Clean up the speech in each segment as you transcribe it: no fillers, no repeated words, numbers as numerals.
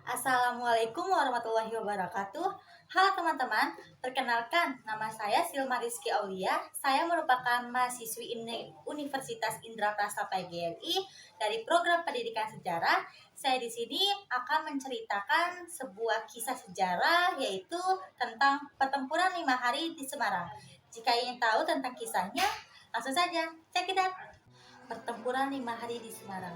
Assalamualaikum warahmatullahi wabarakatuh. Halo teman-teman, perkenalkan nama saya Silma Rizky Aulia. Saya merupakan mahasiswi Universitas Indraprasta PGRI dari program Pendidikan Sejarah. Saya di sini akan menceritakan sebuah kisah sejarah yaitu tentang pertempuran 5 hari di Semarang. Jika ingin tahu tentang kisahnya, langsung saja check it out. Pertempuran 5 hari di Semarang.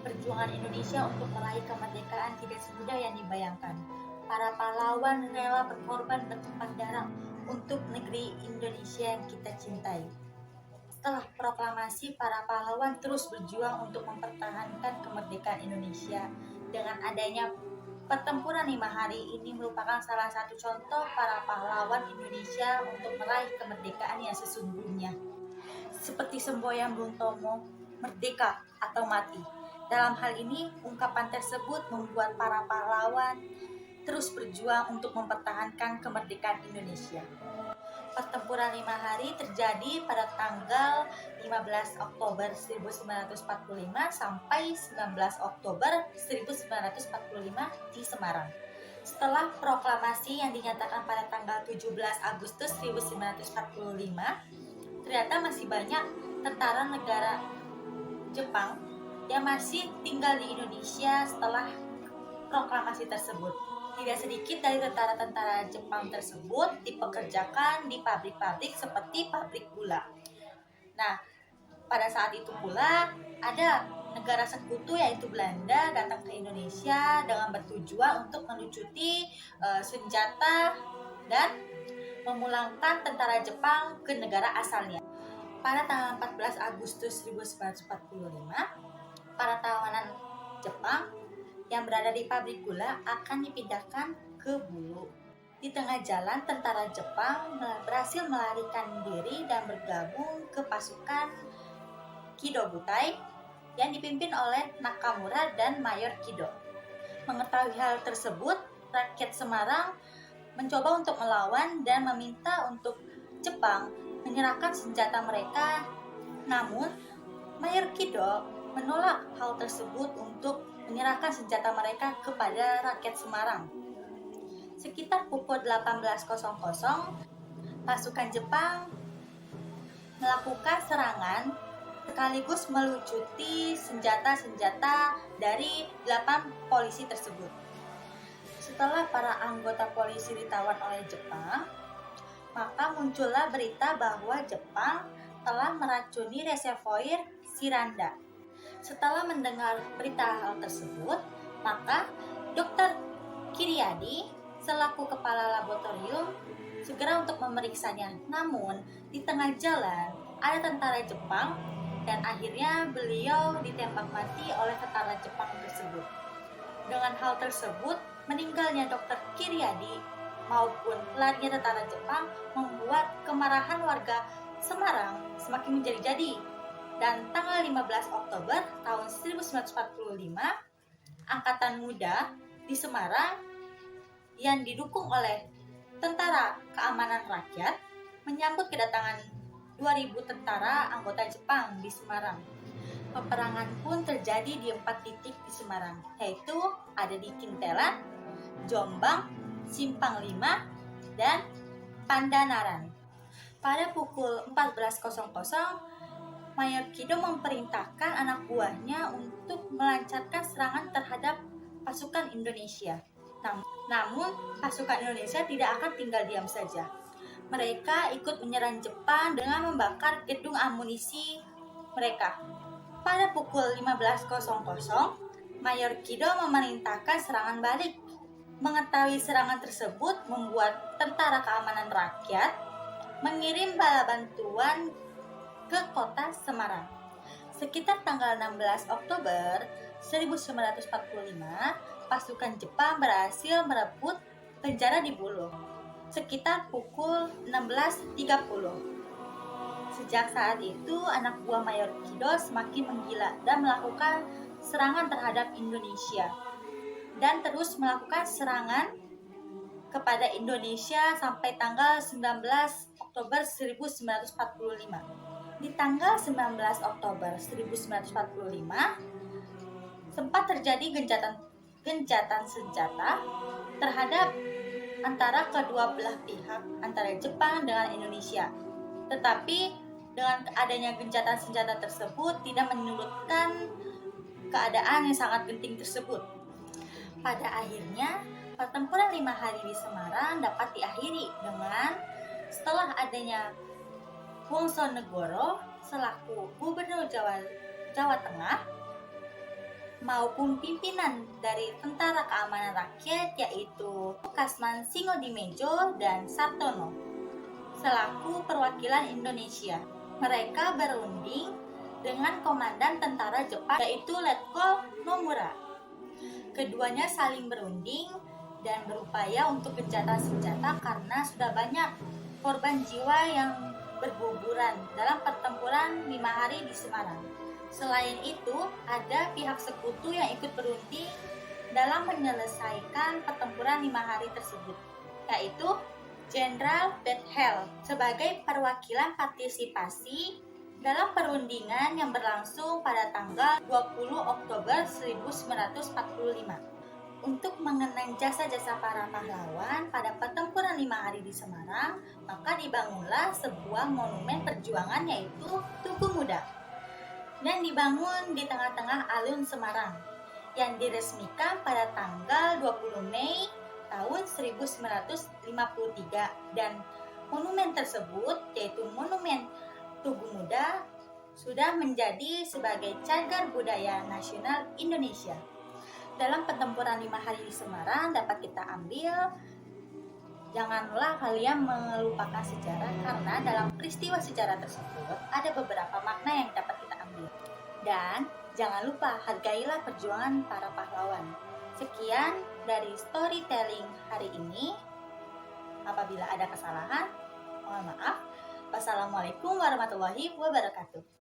Perjuangan Indonesia untuk meraih kemerdekaan tidak semudah yang dibayangkan. Para pahlawan rela berkorban bertumpah darah untuk negeri Indonesia yang kita cintai. Setelah proklamasi, para pahlawan terus berjuang untuk mempertahankan kemerdekaan Indonesia. Dengan adanya pertempuran 5 hari ini merupakan salah satu contoh para pahlawan Indonesia untuk meraih kemerdekaan yang sesungguhnya. Seperti semboyan Bung Tomo, merdeka atau mati. Dalam hal ini, ungkapan tersebut membuat para pahlawan terus berjuang untuk mempertahankan kemerdekaan Indonesia. Pertempuran 5 hari terjadi pada tanggal 15 Oktober 1945 sampai 19 Oktober 1945 di Semarang. Setelah proklamasi yang dinyatakan pada tanggal 17 Agustus 1945, ternyata masih banyak tentara negara Jepang yang masih tinggal di Indonesia setelah proklamasi tersebut. Tidak sedikit dari tentara-tentara Jepang tersebut dipekerjakan di pabrik-pabrik seperti pabrik gula. Nah, pada saat itu pula ada negara sekutu yaitu Belanda datang ke Indonesia dengan bertujuan untuk melucuti senjata dan memulangkan tentara Jepang ke negara asalnya. Pada tanggal 14 Agustus 1945, para tawanan Jepang yang berada di pabrik gula akan dipindahkan ke Bulu. Di tengah jalan, tentara Jepang berhasil melarikan diri dan bergabung ke pasukan Kido Butai yang dipimpin oleh Nakamura dan Mayor Kido. Mengetahui hal tersebut, rakyat Semarang mencoba untuk melawan dan meminta untuk Jepang menyerahkan senjata mereka. Namun, Mayor Kido menolak hal tersebut untuk menyerahkan senjata mereka kepada rakyat Semarang. Sekitar pukul 18.00, pasukan Jepang melakukan serangan sekaligus melucuti senjata-senjata dari 8 polisi tersebut. Setelah para anggota polisi ditawan oleh Jepang, maka muncullah berita bahwa Jepang telah meracuni reservoir Siranda. Setelah mendengar berita hal tersebut, maka Dr. Kiryadi selaku kepala laboratorium segera untuk memeriksanya. Namun, di tengah jalan ada tentara Jepang dan akhirnya beliau ditembak mati oleh tentara Jepang tersebut. Dengan hal tersebut, meninggalnya Dr. Kiryadi maupun larinya tentara Jepang membuat kemarahan warga Semarang semakin menjadi-jadi. Dan tanggal 15 Oktober tahun 1945, Angkatan Muda di Semarang yang didukung oleh Tentara Keamanan Rakyat menyambut kedatangan 2.000 tentara anggota Jepang di Semarang. Peperangan pun terjadi di 4 titik di Semarang, yaitu ada di Kintelan, Jombang, Simpang 5, dan Pandanaran. Pada pukul 14.00, Mayor Kido memerintahkan anak buahnya untuk melancarkan serangan terhadap pasukan Indonesia. Namun, pasukan Indonesia tidak akan tinggal diam saja. Mereka ikut menyerang Jepang dengan membakar gedung amunisi mereka. Pada pukul 15.00, Mayor Kido memerintahkan serangan balik. Mengetahui serangan tersebut membuat Tentara Keamanan Rakyat mengirim bala bantuan ke kota Semarang. Sekitar tanggal 16 Oktober 1945, pasukan Jepang berhasil merebut penjara di Bulu sekitar pukul 16.30. Sejak saat itu, anak buah Mayor Kido semakin menggila dan melakukan serangan terhadap Indonesia. Dan terus melakukan serangan kepada Indonesia sampai tanggal 19 Oktober 1945. Di tanggal 19 Oktober 1945, sempat terjadi gencatan gencatan senjata terhadap antara kedua belah pihak, antara Jepang dengan Indonesia. Tetapi dengan adanya gencatan senjata tersebut tidak menyurutkan keadaan yang sangat genting tersebut. Pada akhirnya, pertempuran 5 hari di Semarang dapat diakhiri dengan setelah adanya Wongsonegoro selaku Gubernur Jawa Tengah maupun pimpinan dari Tentara Keamanan Rakyat yaitu Kasman Singodimedjo dan Sartono selaku perwakilan Indonesia. Mereka berunding dengan komandan tentara Jepang yaitu Letkol Nomura. Keduanya saling berunding dan berupaya untuk gencatan senjata karena sudah banyak korban jiwa yang berguguran dalam pertempuran 5 hari di Semarang. Selain itu, ada pihak sekutu yang ikut berunding dalam menyelesaikan pertempuran 5 hari tersebut, yaitu Jenderal Bethel sebagai perwakilan partisipasi dalam perundingan yang berlangsung pada tanggal 20 Oktober 1945. Untuk mengenang jasa-jasa para pahlawan pada pertempuran 5 hari di Semarang, maka dibangunlah sebuah monumen perjuangan yaitu Tugu Muda dan dibangun di tengah-tengah alun Semarang yang diresmikan pada tanggal 20 Mei tahun 1953 dan monumen tersebut yaitu Monumen Tugu Muda sudah menjadi sebagai cagar budaya nasional Indonesia. Dalam pertempuran 5 hari di Semarang dapat kita ambil, janganlah kalian melupakan sejarah karena dalam peristiwa sejarah tersebut ada beberapa makna yang dapat kita ambil. Dan jangan lupa hargailah perjuangan para pahlawan. Sekian dari storytelling hari ini. Apabila ada kesalahan, mohon maaf. Wassalamualaikum warahmatullahi wabarakatuh.